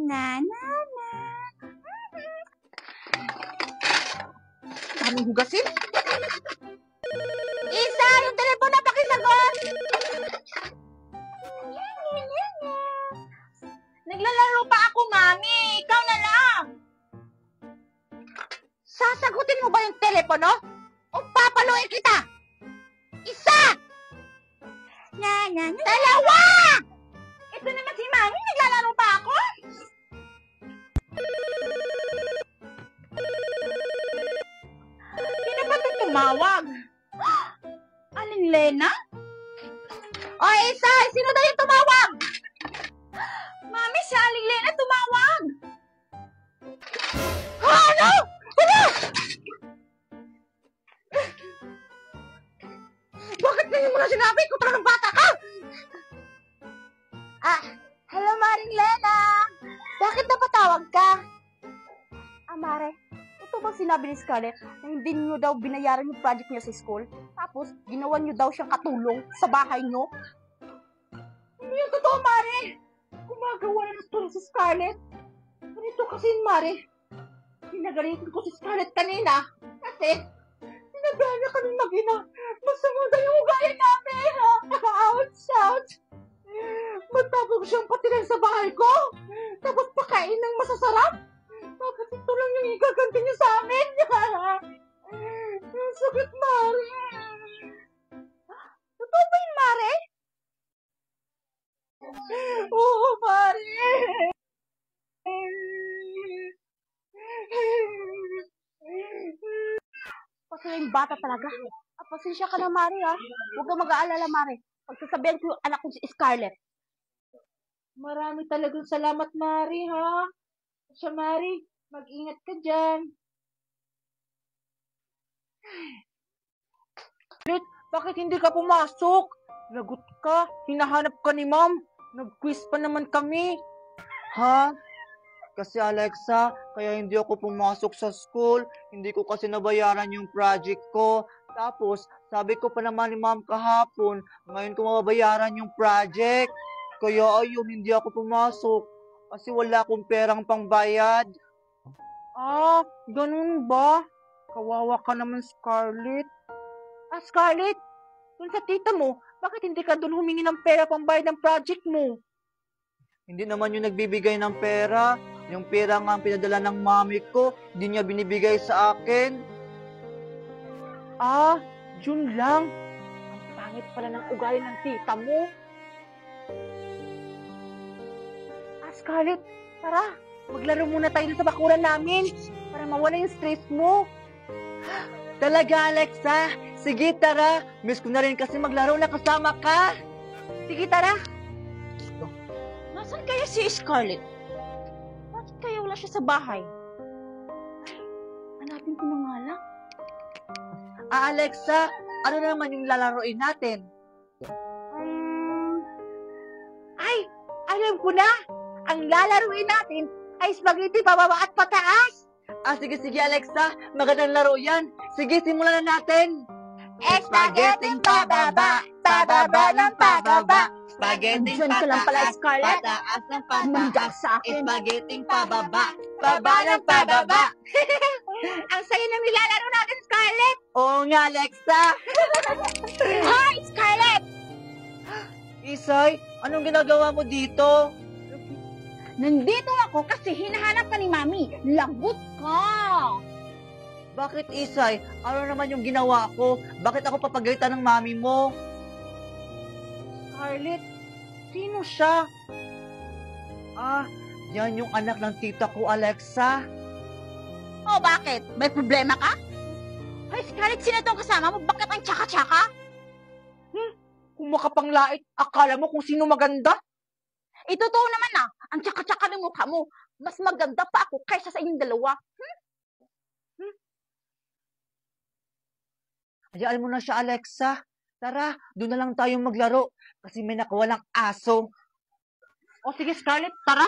na. Daming hugasin. Isa, yung telepono na pakisagot. Naglalaro pa ako, Mami. Ikaw na lang. Sasagutin mo ba yung telepono? O papaluin kita? Isa! Dalawa! Ito naman si Mami. Naglalaro pa ako. Sino ba ito tumawag? Aling Lena? O, Isa! Sino daw yung tumawag? Mami, si Aling Lena tumawag! Ano? Ano? Bakit ganyan mo na sinabi? Kutra ng bata ka! Hello, Maring Lena! Bakit napatawag ka? Mare, ito bang sinabi ni Scarlett na hindi niyo daw binayaran yung project niya sa school? Tapos, ginawa niyo daw siyang katulong sa bahay niyo? Hindi yung totoo, Mare! Gumagawa na ng tulong si Scarlett. Ganito kasi, Mare. Pinagalitin ko si Scarlett kanina. Kasi, sinabihan niya kami mag-ina. Masama daw yung ugali namin. Ouch, ouch. Matapos siyang patilan sa bahay ko. Tapos pakain ng masasarap. Bakit ito lang yung igaganti niya sa amin? Sakit, Mare. Totoo ba yun, Mare? Oo, Mare. Kasi yung bata talaga. Pasensya ka na, Mare, ha? Huwag kang mag-aalala, Mare. Pagsasabihan ko yung anak ko si Scarlett. Marami talagang salamat, Mare, ha? Siya, Mare, mag-ingat ka dyan. Bakit hindi ka pumasok? Lagot ka. Hinahanap ka ni Ma'am. Nag-quiz pa naman kami. Ha? Kasi Alexa, kaya hindi ako pumasok sa school. Hindi ko kasi nabayaran yung project ko. Tapos, sabi ko pa naman ni Ma'am kahapon, ngayon ko mababayaran yung project. Kaya ayun, hindi ako pumasok. Kasi wala akong perang pangbayad. Ganun ba? Kawawa ka naman, Scarlett. Scarlett, dun sa tita mo, bakit hindi ka dun humingi ng pera pambayad ng project mo? Hindi naman yung nagbibigay ng pera. Yung pera nga ang pinadala ng mami ko, hindi niya binibigay sa akin. Yun lang. Ang pangit pala ng ugali ng tita mo. Scarlett, tara. Maglaro muna tayo sa bakuran namin para mawala yung stress mo. Talaga, Alexa? Sige, tara. Miss ko na rin kasi maglaro na kasama ka. Sige, tara. Nasaan kaya si Scarlett? Bakit kaya wala siya sa bahay? Hanapin ko na nga lang. Alexa, ano naman yung lalaroin natin? Alam ko na. Ang lalaruin natin ay spaghetti pababa at pataas. Sige, Alexa. Magandang laro yan. Sige, simulan na natin. Spaghetti pababa, pababa ng pababa. Spaghetti Diyan ka lang pala, Scarlett. pataas ng pataas. Mandag sa akin. Spaghetti pababa, baba ng pababa. Ang saya ng nilalaro natin, Scarlett. Oo nga, Alexa. Hi, Scarlett! Isay, anong ginagawa mo dito? Nandito ako kasi hinahanap ka ni Mami. Lagot ka! Bakit, Isay? Ano naman yung ginawa ko? Bakit ako papagalitan ng mami mo? Scarlett, sino siya? Yan yung anak ng tita ko, Alexa. Oh, bakit? May problema ka? Ay, Scarlett, sino itong kasama mo? Bakit ang tsaka-tsaka? Kung makapanglait, akala mo kung sino maganda? Totoo naman ang tsaka-tsaka ng mukha mo. Mas maganda pa ako kaysa sa inyong dalawa. Hayaan mo na siya, Alexa. Tara, doon na lang tayong maglaro. Kasi may nakawalang aso. O sige, Scarlett, tara.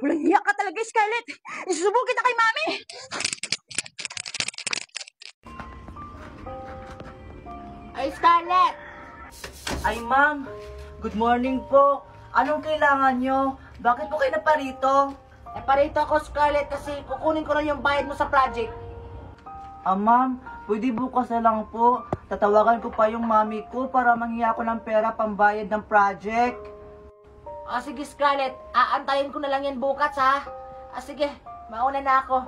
Walang hiya ka talaga, Scarlett. Isusubok kita kay Mami. Ay, Scarlett! Ay, ma'am. Good morning po. Anong kailangan nyo? Bakit po kayo naparito? Parito ako, Scarlett, kasi kukunin ko lang yung bayad mo sa project. Ma'am, pwede bukas na lang po. Tatawagan ko pa yung mami ko para manghiya ko ng pera pambayad ng project. Sige, Scarlett. Aantayin ko na lang yan bukas, ha? Sige, mauna na ako.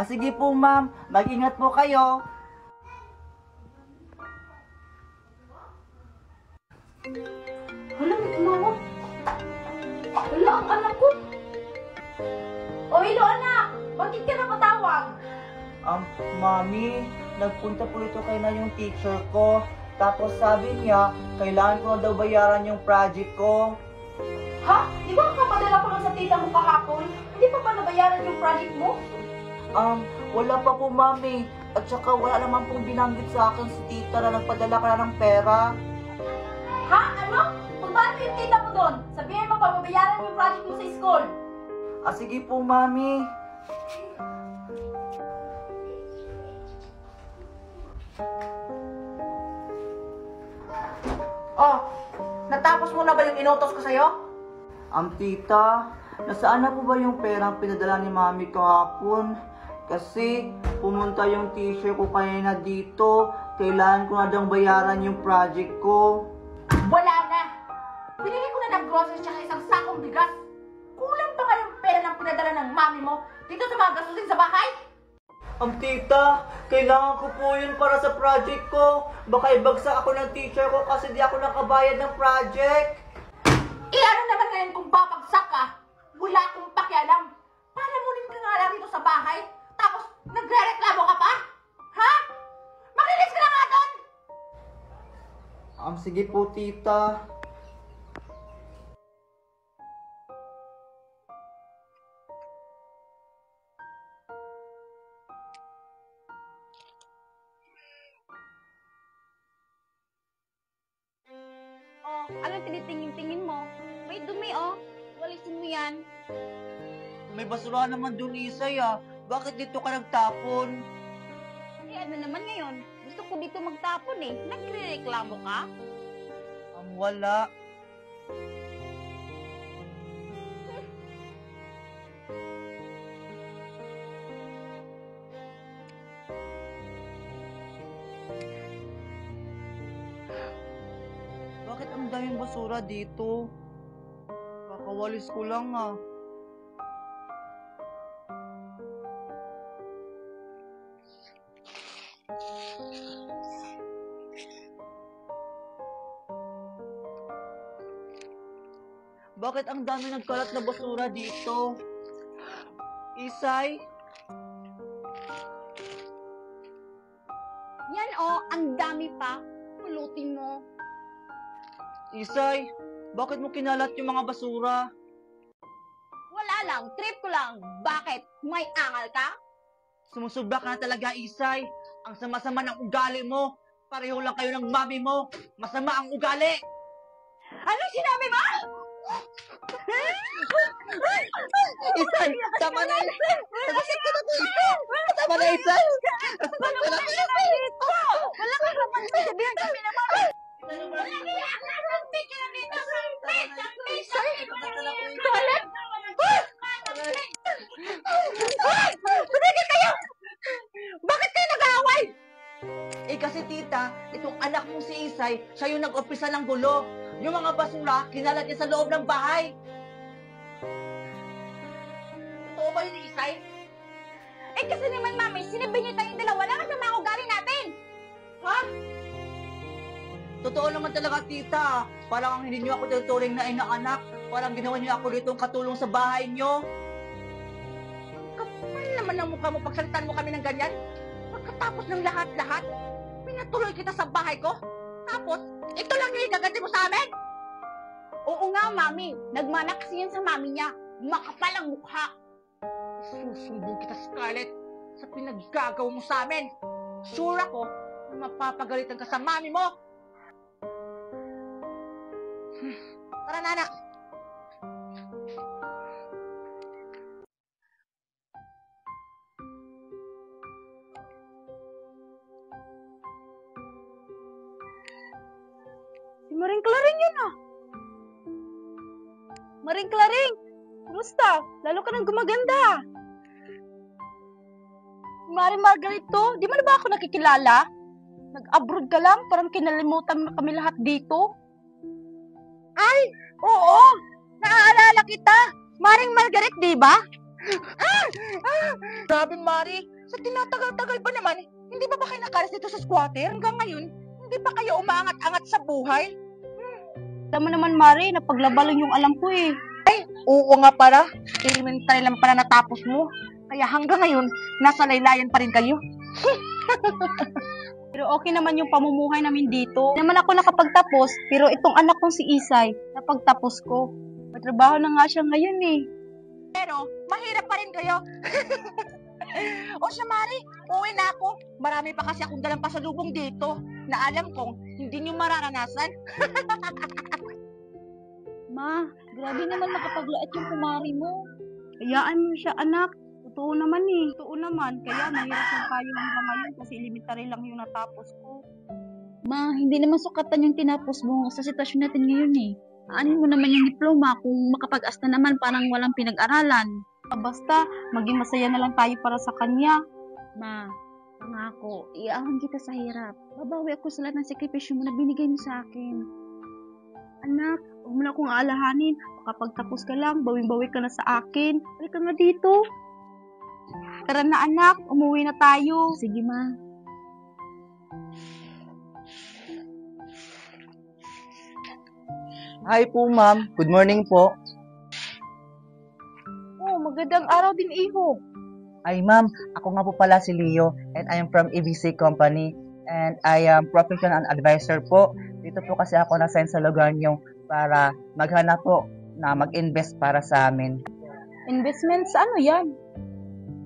Sige po, ma'am. Mag-ingat po kayo. Hala, may tumawag. Hala, ang anak ko. O, hello anak. Bakit ka napatawag? Mami, nagpunta po ito kay na yung teacher ko. Tapos sabi niya, kailangan ko na daw bayaran yung project ko. Ha? Di ba kapadala ko lang sa tita mo kahapon? Hindi pa ba nabayaran yung project mo? Wala pa po, mami. At saka wala naman pong binanggit sa akin si tita na nagpadala ka na ng pera. Ha? Ano? Magbaano yung tita mo doon? Sabihin mo pa, babayaran yung project mo sa school. Sige po, mami. Natapos mo na ba yung inutos ko sa'yo? Tita, nasaan na po ba yung perang pinadala ni mami kahapon? Kasi pumunta yung teacher ko kanina dito. Kailangan ko na daw bayaran yung project ko. Wala na! Pinili ko na ng groceries tsaka isang sakong bigas. Kulang pa nga yung pera ng pinadala ng mami mo dito sa mga gastusin sa bahay? Tita, kailangan ko po yun para sa project ko. Baka ibagsak ako ng teacher ko kasi di ako nakabayad ng project. Ano naman ngayon kung babagsak ka? Wala akong pakialam. Para mo rin ka nga lang rito sa bahay, tapos nagre-reklamo ka pa? Ha? Makilis ka na nga doon! Sige po, tita. Oh, anong tinitingin-tingin mo? May dumi, oh. Walisin mo yan. May basura naman dun, Isay, ah. Bakit dito ka nagtapon? Ano naman ngayon? Gusto ko dito magtapon eh. Nagre-reklamo ka? Wala. Bakit ang daming basura dito? Kakawalis ko lang, ah. Bakit ang dami nagkalat na basura dito? Isay? Yan, oh. Ang dami pa. Pulutin mo. Isay, bakit mo kinalat yung mga basura? Wala lang. Trip ko lang. Bakit? May angal ka? Sumusubra ka na talaga, Isay. Ang sama-sama ng ugali mo. Pareho lang kayo ng mami mo. Masama ang ugali. Anong sinabi mo? Isay, tama na. Nasasip ko na po, Isay. Tama na, Isay. Ano ba naman dito? Wala ka naman sabihan kami naman. Wala kaya nasanti ka na dito. Toilet? Tumigil kayo! Bakit kayo nag-aaway? Kasi tita, itong anak mong si Isay, siya yung nag-umpisa ng gulo. Yung mga basura, kinalat niya sa loob ng bahay. Totoo ba yun, Isay? Kasi naman, mami, sinabi niyo tayong dalawa na kasi mga ugali natin. Ha? Totoo naman talaga, tita. Parang hindi niyo ako tuturing na inaanak. Parang ginawa niyo ako dito katulong sa bahay niyo. Kapal naman ang mukha mo pagsalitan mo kami ng ganyan. Pagkatapos ng lahat-lahat, pinatuloy kita sa bahay ko. Tapos, ito lang yung igaganti mo sa amin? Oo nga, mami. Nagmana kasi yan sa mami niya. Makapal ang mukha. Susumbong kita, Scarlett, sa pinaggagawa mo sa amin. Sure ako na mapapagalitan ka sa mami mo. Tara na, anak. Si Maring Claring yun, ah. Maring Claring, Kumusta? Lalo ka nang gumaganda. Mari Margaret to, di mo na ba ako nakikilala? Nag-abroad ka lang, parang kinalimutan na kami lahat dito. Ay, oo, naaalala kita. Maring Margaret, di ba? Grabe, Mari. Sa tinatagal-tagal pa naman, hindi ba kayo nakaras dito sa squatter? Hanggang ngayon, hindi pa kayo umaangat-angat sa buhay? Alam mo naman, Mari, napaglabalan yung alam ko eh. Ay, oo nga para. Elementary lang pala natapos mo. Kaya hanggang ngayon, nasa laylayan pa rin kayo. Pero okay naman yung pamumuhay namin dito. Hindi naman ako nakapagtapos, pero itong anak kong si Isay, napagtapos ko. May trabaho na nga siya ngayon eh. Pero, mahirap pa rin kayo. O siya, Mari, uwi na ako. Marami pa kasi akong dalang pasalubong dito na alam kong hindi niyo mararanasan. Ma, grabe naman makapaglaat yung kumari mo. Hayaan mo siya, anak. Totoo naman eh. Totoo naman. Kaya mahirap yung tayo hanggang ngayon kasi elementary lang yung natapos ko. Ma, hindi naman sukatan yung tinapos mo sa sitwasyon natin ngayon eh. Aanin mo naman yung diploma kung makapag-asta naman parang walang pinag-aralan. Basta, maging masaya na lang tayo para sa kanya. Ma, pangako, iahon kita sa hirap. Babawi ako sa lahat ng sakripisyo mo na binigay mo sa akin. Anak, huwag mo na akong aalahanin. Makapagtapos ka lang, bawing-bawi ka na sa akin. Halika nga dito. Tara na anak, umuwi na tayo. Sige ma. Hi po, ma'am. Good morning po. Oh, magandang araw din iho. Ay, ma'am. Ako nga po pala si Leo and I am from EBC Company and I am professional advisor po. Dito po kasi ako na-send sa lugar niyo para maghanap po na mag-invest para sa amin. Investments, ano yan?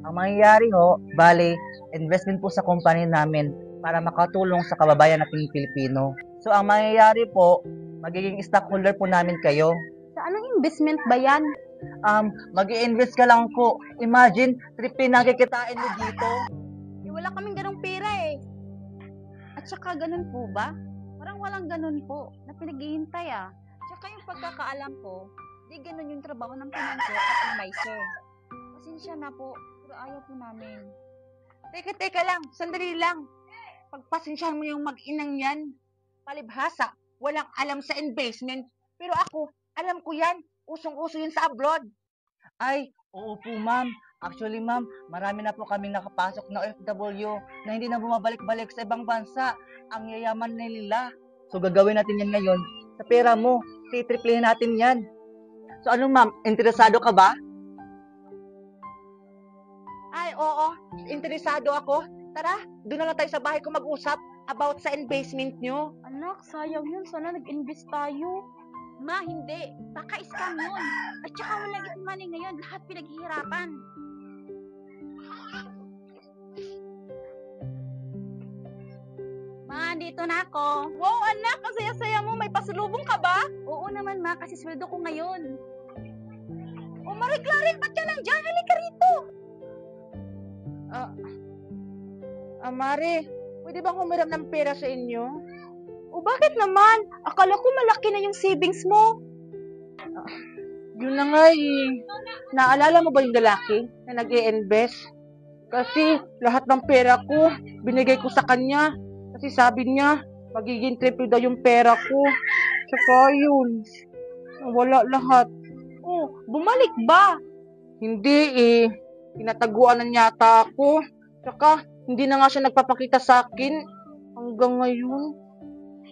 Ang mangyayari ho, bale, investment po sa company namin para makatulong sa kababayan nating Pilipino. So, ang mangyayari po, magiging stockholder po namin kayo. Sa anong investment ba yan? Mag-i-invest ka lang po. Imagine, triple na kikitain mo dito. Wala kaming ganong pera eh. At saka ganun po ba? Parang walang ganun po na pinaghihintay ah. Tsaka yung pagkakaalam ko, di ganun yung trabaho ng financier at advisor. Pasensya na po, pero ayaw po namin. Teka lang, sandali lang. Pagpasensyahan mo yung mag-inang yan. Palibhasa, walang alam sa investment. Pero ako, alam ko yan. Usong-uso yun sa abroad. Ay, oo po ma'am. Actually ma'am, marami na po kaming nakapasok na OFW na hindi na bumabalik-balik sa ibang bansa. Ang yayaman na nila. So gagawin natin yan ngayon. Sa pera mo, titriplihin natin yan. So ano ma'am, interesado ka ba? Ay, oo. Interesado ako. Tara, doon na lang tayo sa bahay ko mag-usap about sa investment nyo. Anak, sayang yun. Sana nag-invest tayo. Ma, hindi. Baka scam yun. At saka walang easy money ngayon. Lahat pinaghihirapan. Ma, dito na ako. Wow, anak. Ang saya-saya mo. May pasalubong ka ba? Oo naman, ma. Kasi sweldo ko ngayon. O, Marie Claret, ba't ka nandiyan? Halika rito. Mare, pwede bang humiram ng pera sa inyo? O bakit naman? Akala ko malaki na yung savings mo. Yun na nga eh. Naalala mo ba yung lalaki na nag-i-invest? Kasi lahat ng pera ko, binigay ko sa kanya. Kasi sabi niya, magiging triple daw yung pera ko. Saka yun, wala lahat. Oh, bumalik ba? Hindi eh. Tinataguan na yata ako. Saka, hindi na nga siya nagpapakita sa akin hanggang ngayon.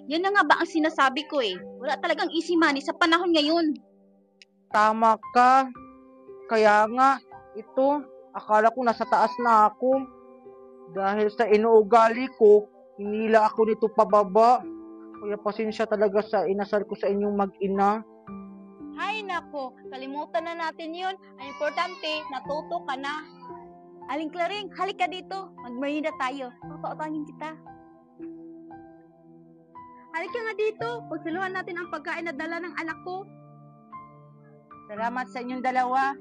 Yan na nga ba ang sinasabi ko eh. Wala talagang easy money sa panahon ngayon. Tama ka. Kaya nga, ito, akala ko nasa taas na ako. Dahil sa inuugali ko, hinila ako nito pababa. Kaya pasensya talaga sa inasal ko sa inyong mag-ina. Hay nako, kalimutan na natin yun. Ang importante, natuto ka na. Aling Claring, halika dito. Magmarina tayo. Papautangin kita. Halika nga dito. Pagsaluhan natin ang pagkain na dala ng anak ko. Salamat sa inyong dalawa.